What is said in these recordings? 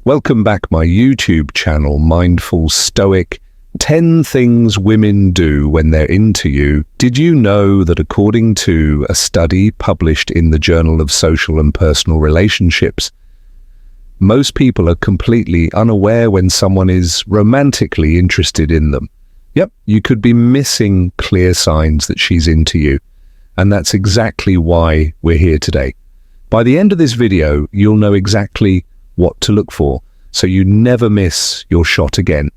Welcome back my YouTube channel, Mindful Stoic. 10 things women do when they're into you. Did you know that according to a study published in the Journal of Social and Personal Relationships, most people are completely unaware when someone is romantically interested in them? Yep, you could be missing clear signs that she's into you. And that's exactly why we're here today. By the end of this video, you'll know exactly what to look for, so you never miss your shot again.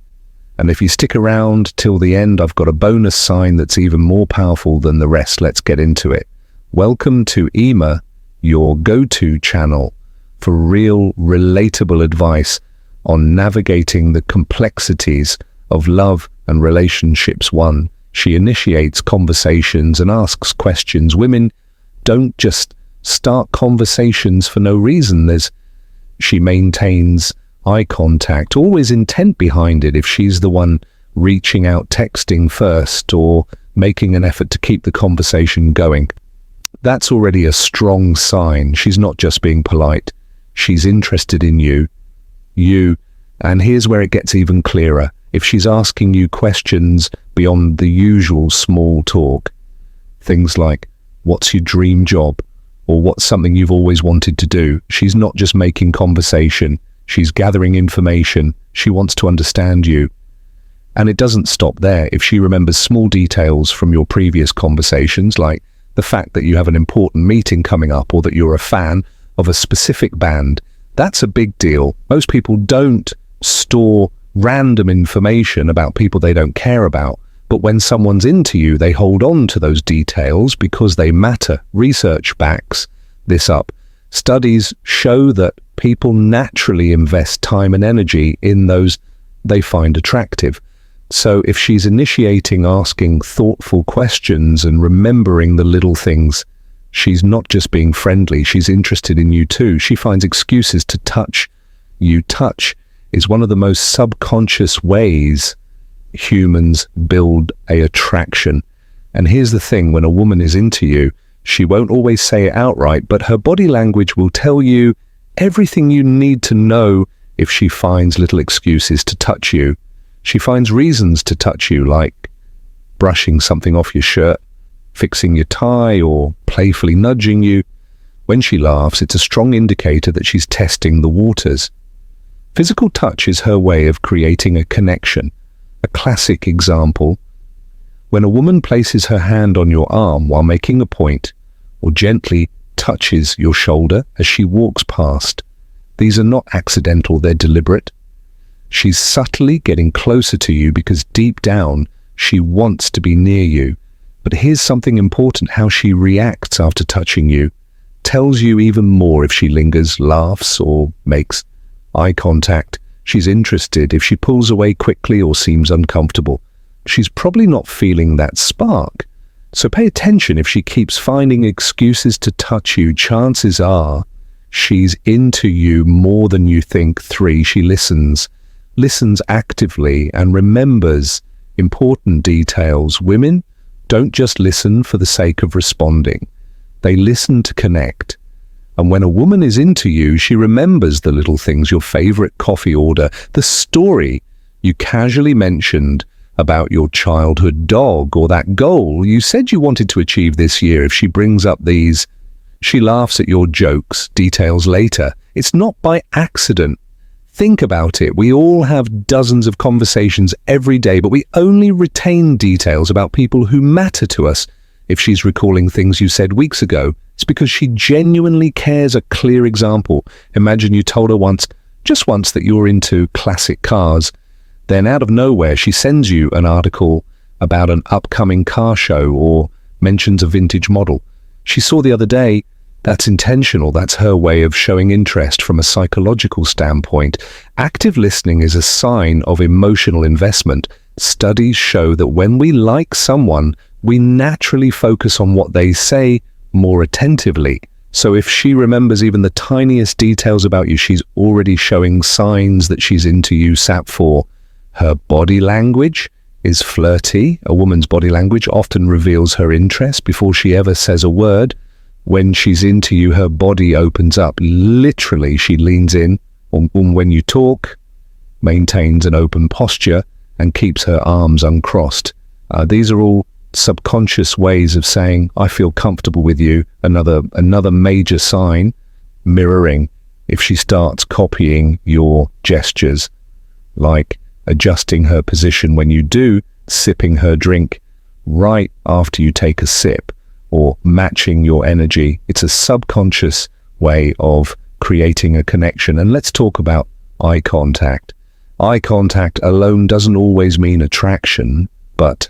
And if you stick around till the end, I've got a bonus sign that's even more powerful than the rest. Let's get into it. Welcome to Ema, your go-to channel for real, relatable advice on navigating the complexities of love and relationships. 1. She initiates conversations and asks questions. Women don't just start conversations for no reason. She maintains eye contact, always intent behind it. If she's the one reaching out, texting first, or making an effort to keep the conversation going, that's already a strong sign. She's not just being polite. She's interested in you. And here's where it gets even clearer. If she's asking you questions beyond the usual small talk, things like, what's your dream job? Or what's something you've always wanted to do? She's not just making conversation. She's gathering information. She wants to understand you. And it doesn't stop there. If she remembers small details from your previous conversations, like the fact that you have an important meeting coming up or that you're a fan of a specific band, that's a big deal. Most people don't store random information about people they don't care about. But when someone's into you, they hold on to those details because they matter. Research backs this up. Studies show that people naturally invest time and energy in those they find attractive. So if she's initiating asking thoughtful questions and remembering the little things, she's not just being friendly, she's interested in you too. She finds excuses to touch you. Touch is one of the most subconscious ways humans build an attraction. And here's the thing, when a woman is into you, she won't always say it outright, but her body language will tell you everything you need to know. If she finds little excuses to touch you, she finds reasons to touch you, like brushing something off your shirt, fixing your tie, or playfully nudging you. When she laughs, it's a strong indicator that she's testing the waters. Physical touch is her way of creating a connection. A classic example, when a woman places her hand on your arm while making a point, or gently touches your shoulder as she walks past. These are not accidental, they're deliberate. She's subtly getting closer to you because deep down she wants to be near you. But here's something important: how she reacts after touching you tells you even more. If she lingers, laughs, or makes eye contact, she's interested. If she pulls away quickly or seems uncomfortable, she's probably not feeling that spark. So pay attention. If she keeps finding excuses to touch you, chances are she's into you more than you think. 3, she listens actively and remembers important details. Women don't just listen for the sake of responding. They listen to connect. And when a woman is into you, she remembers the little things: your favorite coffee order, the story you casually mentioned about your childhood dog, or that goal you said you wanted to achieve this year. If she brings up these, she laughs at your jokes, details later. It's not by accident. Think about it. We all have dozens of conversations every day, but we only retain details about people who matter to us. If she's recalling things you said weeks ago, it's because she genuinely cares. A clear example: imagine you told her just once that you're into classic cars. Then out of nowhere, she sends you an article about an upcoming car show or mentions a vintage model she saw the other day. That's intentional. That's her way of showing interest from a psychological standpoint. Active listening is a sign of emotional investment. Studies show that when we like someone, we naturally focus on what they say more attentively. So if she remembers even the tiniest details about you, she's already showing signs that she's into you. Sat 4. Her body language is flirty. A woman's body language often reveals her interest before she ever says a word. When she's into you, her body opens up. Literally, she leans in, Or when you talk, maintains an open posture and keeps her arms uncrossed. These are all subconscious ways of saying, I feel comfortable with you. Another major sign, mirroring. If she starts copying your gestures, like adjusting her position when you do, sipping her drink right after you take a sip, or matching your energy, it's a subconscious way of creating a connection. And let's talk about eye contact. Eye contact alone doesn't always mean attraction, but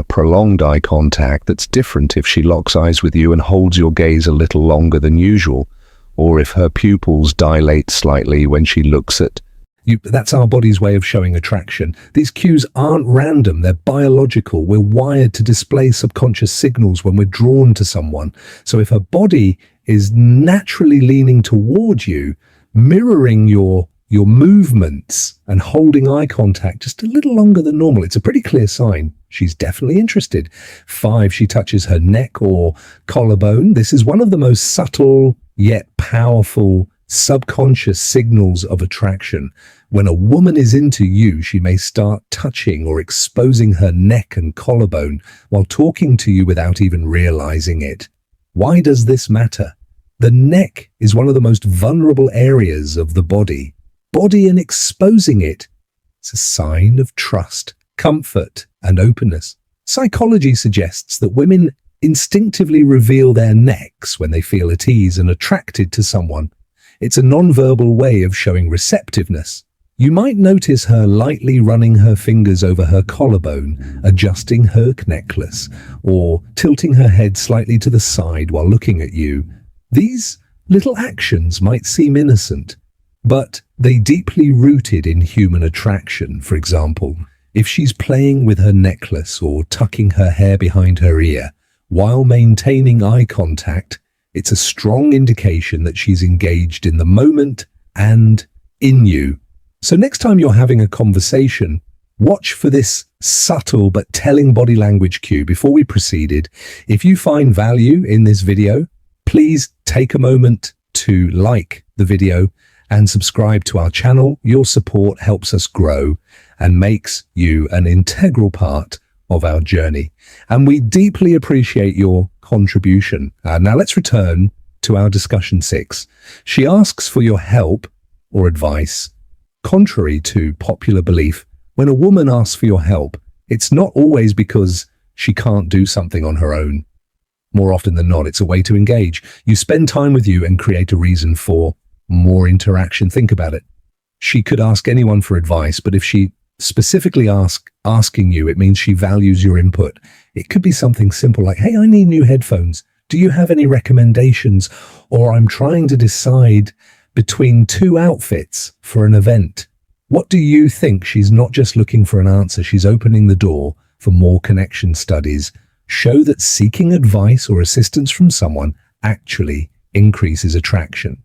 prolonged eye contact that's different if she locks eyes with you and holds your gaze a little longer than usual, or if her pupils dilate slightly when she looks at you. That's our body's way of showing attraction. These cues aren't random, they're biological. We're wired to display subconscious signals when we're drawn to someone. So if her body is naturally leaning toward you, mirroring your movements and holding eye contact just a little longer than normal, it's a pretty clear sign she's definitely interested. 5, she touches her neck or collarbone. This is one of the most subtle yet powerful subconscious signals of attraction. When a woman is into you, she may start touching or exposing her neck and collarbone while talking to you without even realizing it. Why does this matter? The neck is one of the most vulnerable areas of the body, and exposing it, it's a sign of trust, comfort, and openness. Psychology suggests that women instinctively reveal their necks when they feel at ease and attracted to someone. It's a non-verbal way of showing receptiveness. You might notice her lightly running her fingers over her collarbone, adjusting her necklace, or tilting her head slightly to the side while looking at you. These little actions might seem innocent, but they deeply rooted in human attraction. For example, if she's playing with her necklace or tucking her hair behind her ear while maintaining eye contact, it's a strong indication that she's engaged in the moment and in you. So next time you're having a conversation, watch for this subtle but telling body language cue. Before we proceeded, if you find value in this video, please take a moment to like the video and subscribe to our channel. Your support helps us grow and makes you an integral part of our journey. And we deeply appreciate your contribution. Now let's return to our discussion 6. She asks for your help or advice. Contrary to popular belief, when a woman asks for your help, it's not always because she can't do something on her own. More often than not, it's a way to engage. You spend time with you and create a reason for more interaction. Think about it. She could ask anyone for advice, but if she specifically asking you, it means she values your input. It could be something simple like, hey, I need new headphones. Do you have any recommendations? Or I'm trying to decide between 2 outfits for an event. What do you think? She's not just looking for an answer. She's opening the door for more connection. Studies show that seeking advice or assistance from someone actually increases attraction.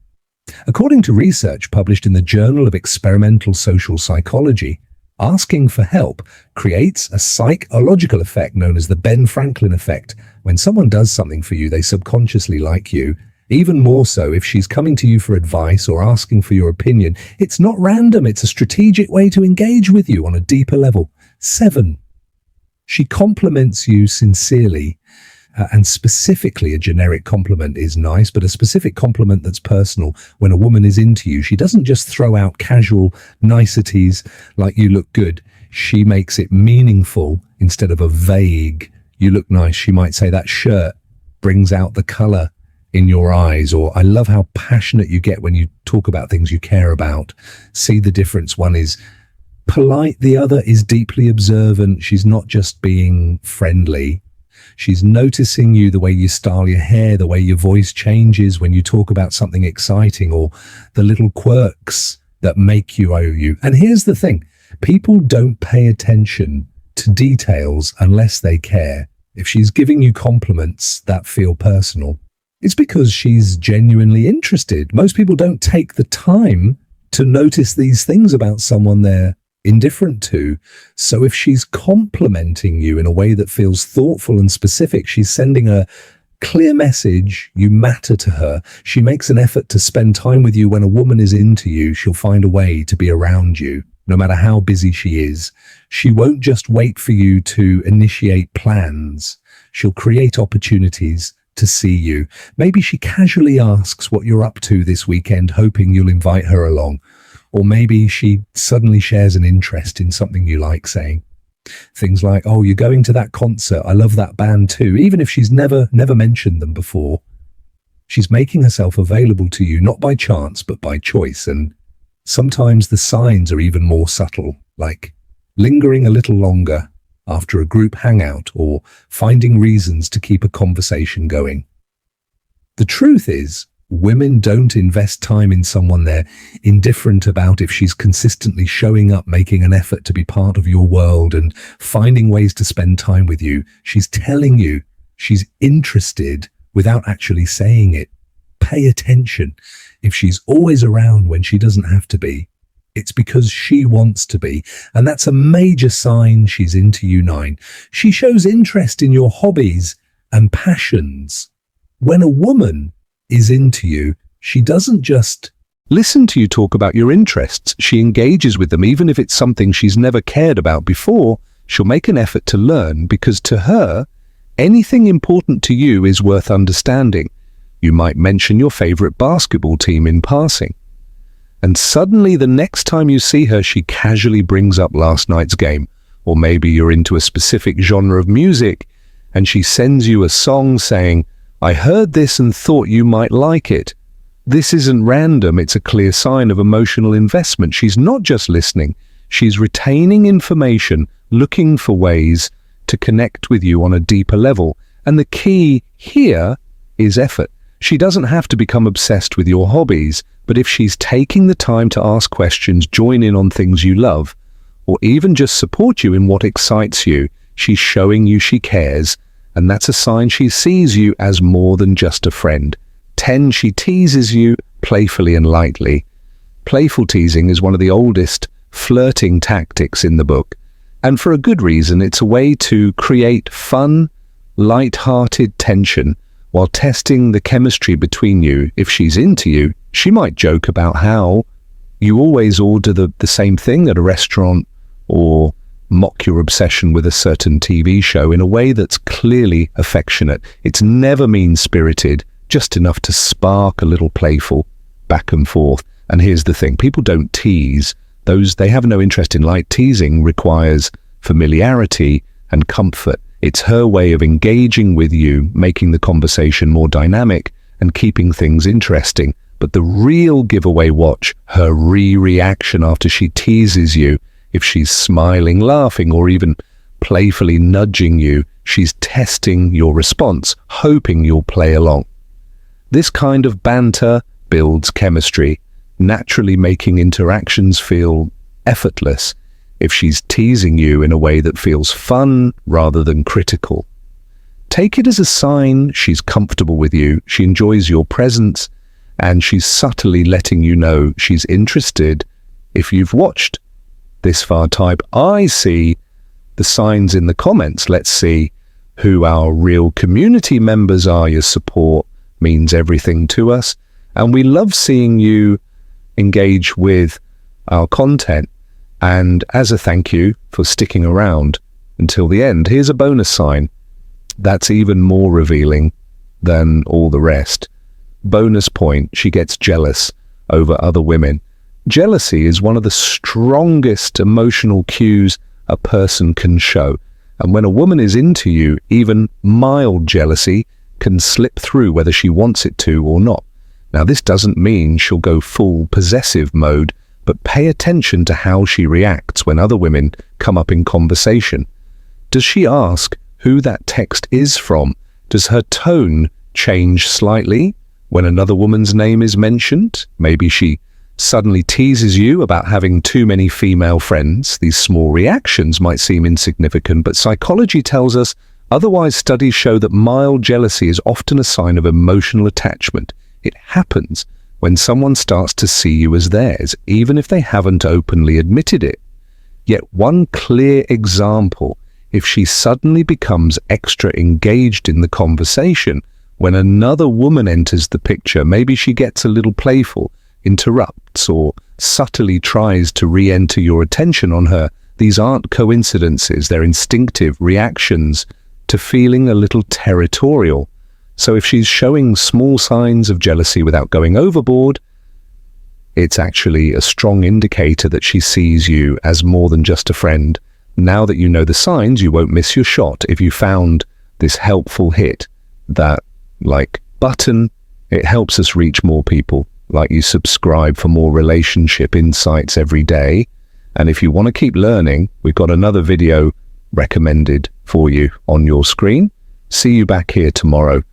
According to research published in the Journal of Experimental Social Psychology, asking for help creates a psychological effect known as the Ben Franklin effect. When someone does something for you, they subconsciously like you. Even more so if she's coming to you for advice or asking for your opinion. It's not random. It's a strategic way to engage with you on a deeper level. 7, she compliments you sincerely. And specifically, a generic compliment is nice, but a specific compliment that's personal. When a woman is into you, she doesn't just throw out casual niceties like you look good. She makes it meaningful instead of a vague, you look nice. She might say that shirt brings out the color in your eyes, or I love how passionate you get when you talk about things you care about. See the difference. One is polite, the other is deeply observant. She's not just being friendly. She's noticing you, the way you style your hair, the way your voice changes when you talk about something exciting, or the little quirks that make you you. And here's the thing, people don't pay attention to details unless they care. If she's giving you compliments that feel personal, it's because she's genuinely interested. Most people don't take the time to notice these things about someone they're indifferent to. So if she's complimenting you in a way that feels thoughtful and specific, she's sending a Clear message, you matter to her. She makes an effort to spend time with you. When a woman is into you, she'll find a way to be around you, no matter how busy she is. She won't just wait for you to initiate plans. She'll create opportunities to see you. Maybe she casually asks what you're up to this weekend, hoping you'll invite her along. Or maybe she suddenly shares an interest in something you like, saying things like, "Oh, you're going to that concert. I love that band too." Even if she's never mentioned them before, she's making herself available to you, not by chance, but by choice. And sometimes the signs are even more subtle, like lingering a little longer after a group hangout or finding reasons to keep a conversation going. The truth is, women don't invest time in someone they're indifferent about if she's consistently showing up, making an effort to be part of your world and finding ways to spend time with you. She's telling you she's interested without actually saying it. Pay attention. If she's always around when she doesn't have to be, it's because she wants to be. And that's a major sign she's into you. 9. She shows interest in your hobbies and passions. When a woman is into you, she doesn't just listen to you talk about your interests. She engages with them. Even if it's something she's never cared about before, she'll make an effort to learn, because to her, anything important to you is worth understanding. You might mention your favorite basketball team in passing, and suddenly the next time you see her, she casually brings up last night's game. Or maybe you're into a specific genre of music and she sends you a song saying, "I heard this and thought you might like it." This isn't random, it's a clear sign of emotional investment. She's not just listening, she's retaining information, looking for ways to connect with you on a deeper level. And the key here is effort. She doesn't have to become obsessed with your hobbies, but if she's taking the time to ask questions, join in on things you love, or even just support you in what excites you, she's showing you she cares. And that's a sign she sees you as more than just a friend. 10. She teases you playfully and lightly. Playful teasing is one of the oldest flirting tactics in the book. And for a good reason. It's a way to create fun, light-hearted tension while testing the chemistry between you. If she's into you, she might joke about how you always order the same thing at a restaurant, or mock your obsession with a certain TV show in a way that's clearly affectionate. It's never mean-spirited, just enough to spark a little playful back and forth. And here's the thing, people don't tease. They have no interest in light. Teasing requires familiarity and comfort. It's her way of engaging with you, making the conversation more dynamic and keeping things interesting. But the real giveaway, watch her reaction after she teases you. If she's smiling, laughing, or even playfully nudging you, she's testing your response, hoping you'll play along. This kind of banter builds chemistry, naturally making interactions feel effortless. If she's teasing you in a way that feels fun rather than critical, take it as a sign she's comfortable with you, she enjoys your presence, and she's subtly letting you know she's interested. If you've watched this far, type "I see" the signs in the comments. Let's see who our real community members are. Your support means everything to us, and we love seeing you engage with our content. And as a thank you for sticking around until the end, here's a bonus sign that's even more revealing than all the rest. Bonus point: she gets jealous over other women. Jealousy is one of the strongest emotional cues a person can show. And when a woman is into you, even mild jealousy can slip through whether she wants it to or not. Now, this doesn't mean she'll go full possessive mode, but pay attention to how she reacts when other women come up in conversation. Does she ask who that text is from? Does her tone change slightly when another woman's name is mentioned? Maybe she suddenly teases you about having too many female friends. These small reactions might seem insignificant, but psychology tells us otherwise. Studies show that mild jealousy is often a sign of emotional attachment. It happens when someone starts to see you as theirs, even if they haven't openly admitted it. Yet one clear example, if she suddenly becomes extra engaged in the conversation, When another woman enters the picture, maybe she gets a little playful, interrupts, or subtly tries to re-enter your attention on her. These aren't coincidences, they're instinctive reactions to feeling a little territorial. So if she's showing small signs of jealousy without going overboard, it's actually a strong indicator that she sees you as more than just a friend. Now that you know the signs, you won't miss your shot. If you found this helpful hit, that like button, it helps us reach more people. Like you subscribe for more relationship insights every day. And if you want to keep learning, we've got another video recommended for you on your screen. See you back here tomorrow.